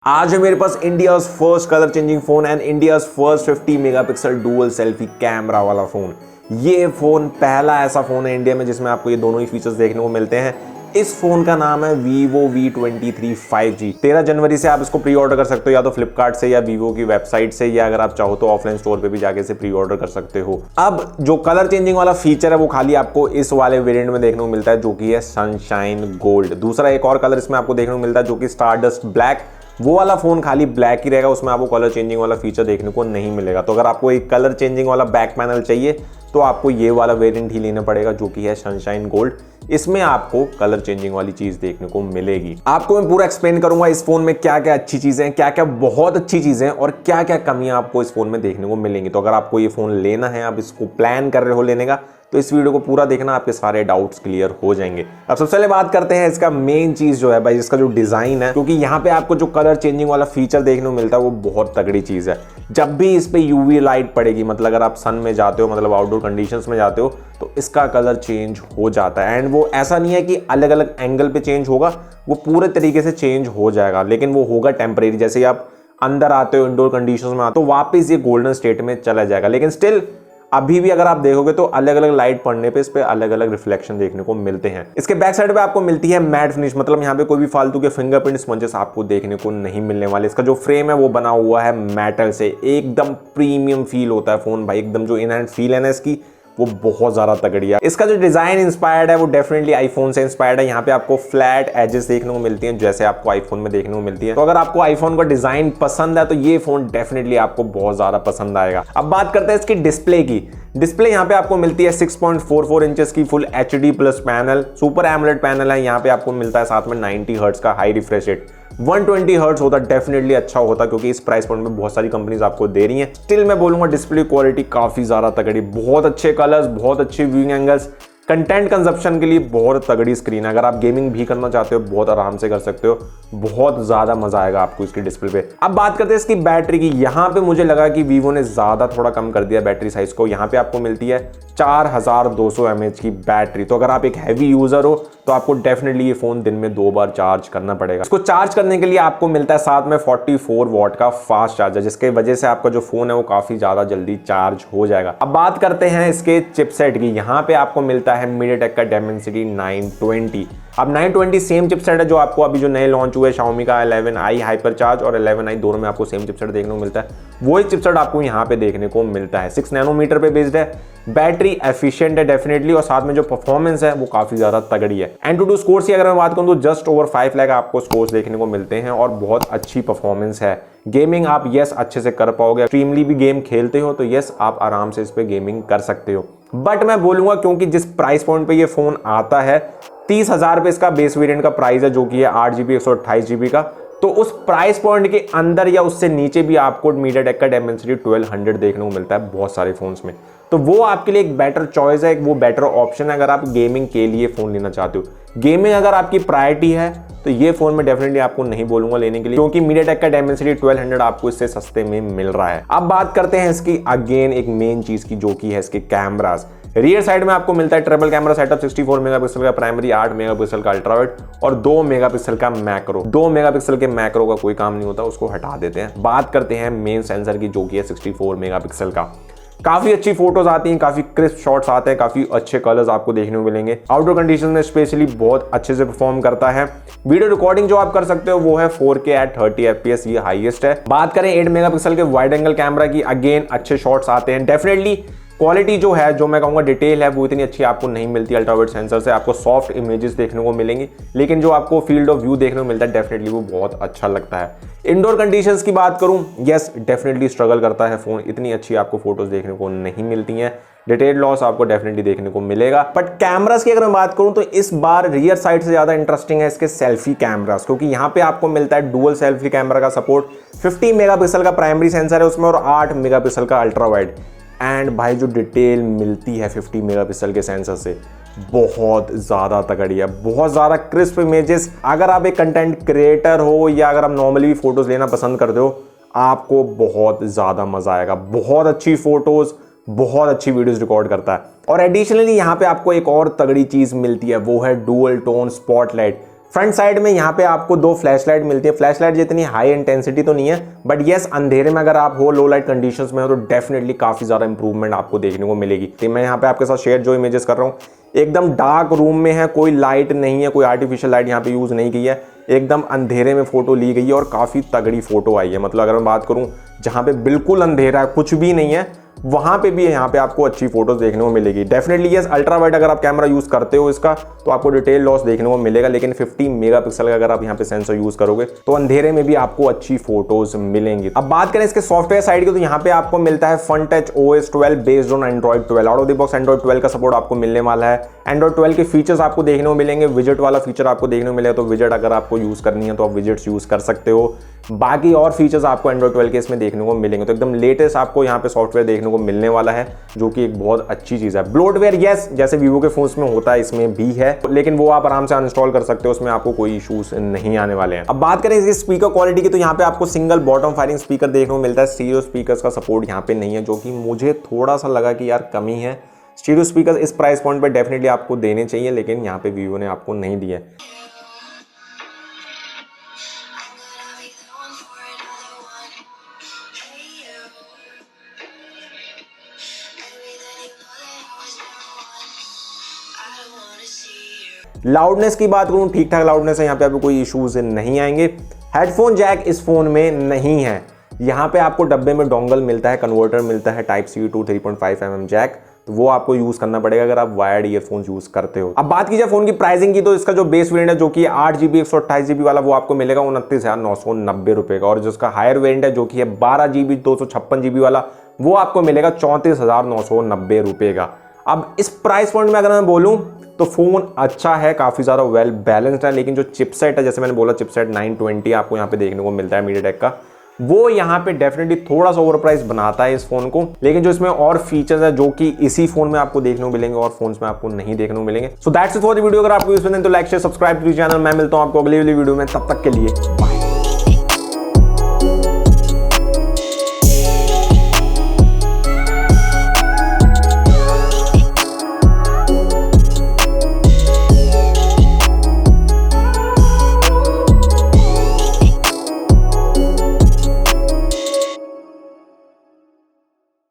आज है मेरे पास India's first colour changing phone and India's first 50 megapixel dual selfie camera वाला फोन। ये फोन पहला ऐसा फोन है इंडिया में जिसमें आपको ये दोनों ही फीचर्स देखने को मिलते हैं। इस फोन का नाम है Vivo V23 5G। 13 जनवरी से आप इसको प्री ऑर्डर कर सकते हो, या तो फ्लिपकार्ट से या वीवो की वेबसाइट से, या अगर आप चाहो तो ऑफलाइन स्टोर पे भी जाके इसे प्री ऑर्डर कर सकते हो। अब जो कलर चेंजिंग वाला फीचर है वो खाली आपको इस वाले वेरिएंट में देखने को मिलता है, जो कि है सनशाइन गोल्ड। दूसरा एक और कलर इसमें आपको देखने को मिलता है जो कि स्टारडस्ट ब्लैक। वो वाला फोन खाली ब्लैक ही रहेगा, उसमें आपको कलर चेंजिंग वाला फीचर देखने को नहीं मिलेगा। तो अगर आपको एक कलर चेंजिंग वाला बैक पैनल चाहिए तो आपको ये वाला वेरिएंट ही लेना पड़ेगा, जो कि है सनशाइन गोल्ड। इसमें आपको कलर चेंजिंग वाली चीज देखने को मिलेगी। आपको मैं पूरा एक्सप्लेन करूंगा इस फोन में क्या क्या अच्छी चीजें हैं, क्या क्या बहुत अच्छी चीजें हैं और क्या क्या कमियां आपको इस फोन में देखने को मिलेंगी। तो अगर आपको ये फोन लेना है, आप इसको प्लान कर रहे हो लेने का, तो इस वीडियो को पूरा देखना, आपके सारे डाउट्स क्लियर हो जाएंगे। अब सबसे पहले बात करते हैं इसका मेन चीज जो है भाई, इसका जो डिजाइन है, क्योंकि यहाँ पे आपको जो कलर चेंजिंग वाला फीचर देखने को मिलता है वो बहुत तगड़ी चीज है। जब भी इस पे यूवी लाइट पड़ेगी, मतलब अगर आप सन में जाते हो, मतलब आउटडोर कंडीशंस में जाते हो, तो इसका कलर चेंज हो जाता है। एंड वो ऐसा नहीं है कि अलग अलग एंगल पे चेंज होगा, वो पूरे तरीके से चेंज हो जाएगा, लेकिन वो होगा टेम्परेरी। जैसे ही आप अंदर आते हो, इंडोर कंडीशंस में आते हो, वापस ये गोल्डन स्टेट में चला जाएगा। लेकिन स्टिल अभी भी अगर आप देखोगे तो अलग अलग लाइट पड़ने पे इस पे अलग अलग रिफ्लेक्शन देखने को मिलते हैं। इसके बैक साइड पे आपको मिलती है मैट फिनिश, मतलब यहाँ पे कोई भी फालतू के फिंगरप्रिंट स्पंजेस आपको देखने को नहीं मिलने वाले। इसका जो फ्रेम है वो बना हुआ है मेटल से, एकदम प्रीमियम फील होता है फोन भाई। एकदम जो इन हैंड फील है ना इसकी, वो बहुत ज्यादा तगड़ी है। इसका जो डिजाइन इंस्पायर्ड है वो डेफिनेटली आईफोन से इंस्पायर्ड है। यहाँ पे आपको फ्लैट एजेस देखने को मिलती हैं, जैसे आपको आईफोन में देखने को मिलती है। तो अगर आपको आईफोन का डिजाइन पसंद है तो ये फोन डेफिनेटली आपको बहुत ज्यादा पसंद आएगा। अब बात करते हैं इसकी डिस्प्ले की। डिस्प्ले यहाँ पे आपको मिलती है 6.44 इंचेस की full HD plus panel, super AMOLED panel है। यहाँ पे आपको मिलता है साथ में 90 हर्ट्ज का हाई रिफ्रेश रेट। 120 हर्ट्ज होता डेफिनेटली अच्छा होता, क्योंकि इस प्राइस पॉइंट में बहुत सारी कंपनीज आपको दे रही हैं। स्टिल मैं बोलूंगा डिस्प्ले क्वालिटी काफी ज्यादा तगड़ी, बहुत अच्छे कलर्स, बहुत अच्छे व्यूइंग एंगल्स, कंटेंट कंजप्शन के लिए बहुत तगड़ी स्क्रीन है। अगर आप गेमिंग भी करना चाहते हो बहुत आराम से कर सकते हो, बहुत ज्यादा मजा आएगा आपको इसकी डिस्प्ले पे। अब बात करते हैं इसकी बैटरी की। यहाँ पे मुझे लगा कि वीवो ने ज्यादा थोड़ा कम कर दिया बैटरी साइज को। यहाँ पे आपको मिलती है 4200 mAh की बैटरी। तो अगर आप एक हैवी यूजर हो तो आपको डेफिनेटली ये फोन दिन में 2 बार चार्ज करना पड़ेगा। इसको चार्ज करने के लिए आपको मिलता है साथ में 44 वॉट का फास्ट चार्जर, जिसके वजह से आपका जो फोन है वो काफी ज्यादा जल्दी चार्ज हो जाएगा। अब बात करते हैं इसके चिपसेट की। यहाँ पे आपको मिलता है MrTech का Dimensity 920। अब 920 सेम चिपसेट है जो आपको अभी जो नए लॉन्च हुए Xiaomi का 11i हाइपरचार्ज और 11i, दोनों में आपको सेम चिपसेट देखने को मिलता है। वही चिपसेट आपको यहाँ पे देखने को मिलता है। 6 नैनोमीटर पे बेस्ड है, बैटरी एफिशिएंट है डेफिनेटली, और साथ में जो परफॉर्मेंस है वो काफी ज्यादा तगड़ी है। Antutu स्कोर्स की अगर मैं बात करूं तो जस्ट ओवर 5 लाख आपको स्कोर्स देखने को मिलते हैं और बहुत अच्छी परफॉर्मेंस है। गेमिंग आप यस अच्छे से कर पाओगे, एक्सट्रीमली भी गेम खेलते हो तो यस आप आराम से इस पे गेमिंग कर सकते हो। बट मैं बोलूंगा क्योंकि जिस प्राइस पॉइंट पे ये फोन आता है, 30,000 पे इसका बेस वेरिएंट का प्राइस है, जो कि है 8GB 128GB का। तो उस प्राइस पॉइंट के अंदर या उससे नीचे भी आपको MrTech का Dimensity 1200 देखने को मिलता है बहुत सारे फोन्स में। तो वो आपके लिए एक बेटर चॉइस है, वो बेटर ऑप्शन है अगर आप गेमिंग के लिए फोन लेना चाहते हो। गेमिंग अगर आपकी प्रायोरिटी है तो ये फोन में डेफिनेटली आपको नहीं बोलूंगा लेने के लिए, क्योंकि MrTech का Dimensity 1200 आपको इससे सस्ते में मिल रहा है। अब बात करते हैं इसकी अगेन एक मेन चीज की, जो कि है इसके कैमरास। रियर साइड में आपको मिलता है ट्रिपल कैमरा सेटअप, 64 मेगापिक्सल का प्राइमरी, 8 मेगापिक्सल का अल्ट्रावाइड और 2 मेगापिक्सल का मैक्रो। 2 मेगापिक्सल के मैक्रो का कोई काम नहीं होता, उसको हटा देते हैं। बात करते हैं मेन सेंसर की, जो कि है 64 मेगापिक्सल का। काफी अच्छी फोटोज आती हैं, काफी क्रिस्प शॉट्स आते हैं, काफी अच्छे कलर्स आपको देखने को मिलेंगे। आउटडोर कंडीशन में स्पेशली बहुत अच्छे से परफॉर्म करता है। वीडियो रिकॉर्डिंग जो आप कर सकते हो वो है 4K at 30 FPS, ये हाईएस्ट है। बात करें 8 मेगापिक्सल के वाइड एंगल कैमरा की, अगेन अच्छे शॉट्स आते हैं। डेफिनेटली क्वालिटी जो है, जो मैं कहूँगा डिटेल है, वो इतनी अच्छी आपको नहीं मिलती अल्ट्रावाइड सेंसर से। आपको सॉफ्ट इमेजेस देखने को मिलेंगी, लेकिन जो आपको फील्ड ऑफ व्यू देखने को मिलता है डेफिनेटली वो बहुत अच्छा लगता है। इंडोर कंडीशंस की बात करूं, यस डेफिनेटली स्ट्रगल करता है फोन, इतनी अच्छी आपको फोटोज देखने को नहीं मिलती हैं। डिटेल लॉस आपको डेफिनेटली देखने को मिलेगा। बट कैमरास की अगर मैं बात करूं तो इस बार रियर साइड से ज्यादा इंटरेस्टिंग है इसके सेल्फी कैमरास, क्योंकि यहाँ पे आपको मिलता है डुअल सेल्फी कैमरा का सपोर्ट। 50 मेगापिक्सल का प्राइमरी सेंसर है उसमें और 8 मेगापिक्सल का अल्ट्रावाइड। एंड भाई जो डिटेल मिलती है 50 मेगापिक्सल के सेंसर से, बहुत ज़्यादा तगड़ी है, बहुत ज़्यादा क्रिस्प इमेजेस। अगर आप एक कंटेंट क्रिएटर हो या अगर आप नॉर्मली भी फोटोज लेना पसंद करते हो, आपको बहुत ज़्यादा मज़ा आएगा। बहुत अच्छी फोटोज, बहुत अच्छी वीडियोस रिकॉर्ड करता है। और एडिशनली यहाँ पे आपको एक और तगड़ी चीज़ मिलती है, वो है dual tone spotlight. Front side में यहाँ पे आपको दो फ्लैश लाइट मिलती है। फ्लैश लाइट जितनी हाई इंटेंसिटी तो नहीं है, बट येस अंधेरे में अगर आप हो, लो लाइट कंडीशंस में हो, तो डेफिनेटली काफी ज्यादा इंप्रूवमेंट आपको देखने को मिलेगी। तो मैं यहाँ पे आपके साथ शेयर जो इमेजेस कर रहा हूँ, एकदम डार्क रूम में है, कोई लाइट नहीं है, कोई आर्टिफिशियल लाइट यहाँ पे यूज नहीं की है, एकदम अंधेरे में फोटो ली गई है और काफी तगड़ी फोटो आई है। मतलब अगर मैं बात करूं जहां पे बिल्कुल अंधेरा है, कुछ भी नहीं है, वहां पे भी यहाँ पे आपको अच्छी फोटोज देखने को मिलेगी। डेफिनेटली यस अल्ट्रा वाइड अगर आप कैमरा यूज करते हो इसका, तो आपको डिटेल लॉस देखने को मिलेगा, लेकिन 50 मेगापिक्सल का अगर आप यहाँ पे सेंसर यूज करोगे तो अंधेरे में भी आपको अच्छी फोटोज मिलेंगी। अब बात करें इसके सॉफ्टवेयर साइड की, तो यहाँ पे आपको मिलता है FunTouch OS 12 based on Android 12। Out of the box Android 12 का सपोर्ट आपको मिलने वाला है। एंड्रॉइड 12 के फीचर्स आपको देखने को मिलेंगे, विजेट वाला फीचर आपको देखने को मिलेगा, तो विजेट अगर आपको यूज करनी है तो आप विजेट्स यूज कर सकते हो। बाकी और फीचर्स आपको एंड्रॉइड 12 के इसमें देखने को मिलेंगे। तो एकदम लेटेस्ट आपको यहाँ पे सॉफ्टवेयर देखने को मिलने वाला है, जो कि एक बहुत अच्छी चीज है। ब्लोटवेयर यस जैसे वीवो के फोन्स में होता है इसमें भी है, लेकिन वो आप आराम से अनइंस्टॉल कर सकते हो, उसमें आपको कोई इश्यूज नहीं आने वाले हैं। अब बात करें इसकी स्पीकर क्वालिटी की, तो यहाँ पे आपको सिंगल बॉटम फायरिंग स्पीकर देखने को मिलता है। स्टीरियो स्पीकर्स का सपोर्ट यहाँ पे नहीं है, जो कि मुझे थोड़ा सा लगा कि यार कमी है। स्टीरियो स्पीकर इस प्राइस पॉइंट पर डेफिनेटली आपको देने चाहिए, लेकिन यहाँ पे वीवो ने आपको नहीं दिया है। लाउडनेस की बात करूं, ठीक ठाक लाउडनेस है, यहाँ पे आपको कोई इश्यूज नहीं आएंगे। हेडफोन जैक इस फोन में नहीं है। यहाँ पे आपको डब्बे में डोंगल मिलता है, कन्वर्टर मिलता है type C to 3.5 mm jack, तो वो आपको यूज करना पड़ेगा अगर आप वायर्ड ईयरफोन्स यूज करते हो। अब बात कीजिए फोन की प्राइसिंग की, तो इसका जो बेस वेरिएंट है जो कि 8GB 128GB वाला, वो आपको मिलेगा 29,990 रुपए का, और जिसका हायर वेरिएंट है जो कि है 12GB 256GB वाला, वो आपको मिलेगा 34,990 रुपए का। अब इस प्राइस पॉइंट में अगर मैं बोलूं तो फोन अच्छा है, काफी ज्यादा वेल बैलेंस्ड है, लेकिन जो चिपसेट है, जैसे मैंने बोला चिपसेट 920 आपको यहाँ पे देखने को मिलता है मीडियाटेक का, वो यहाँ पे डेफिनेटली थोड़ा सा ओवर प्राइस बनाता है इस फोन को। लेकिन जो इसमें और फीचर्स है जो कि इसी फोन में आपको देखने को मिलेंगे और फोन्स में आपको नहीं देखने को मिलेंगे। So that's it for the video. अगर आपको वीडियो पसंद है तो like share subscribe to channel. मैं मिलता हूँ आपको अगली वाली वीडियो में, तब तक के लिए।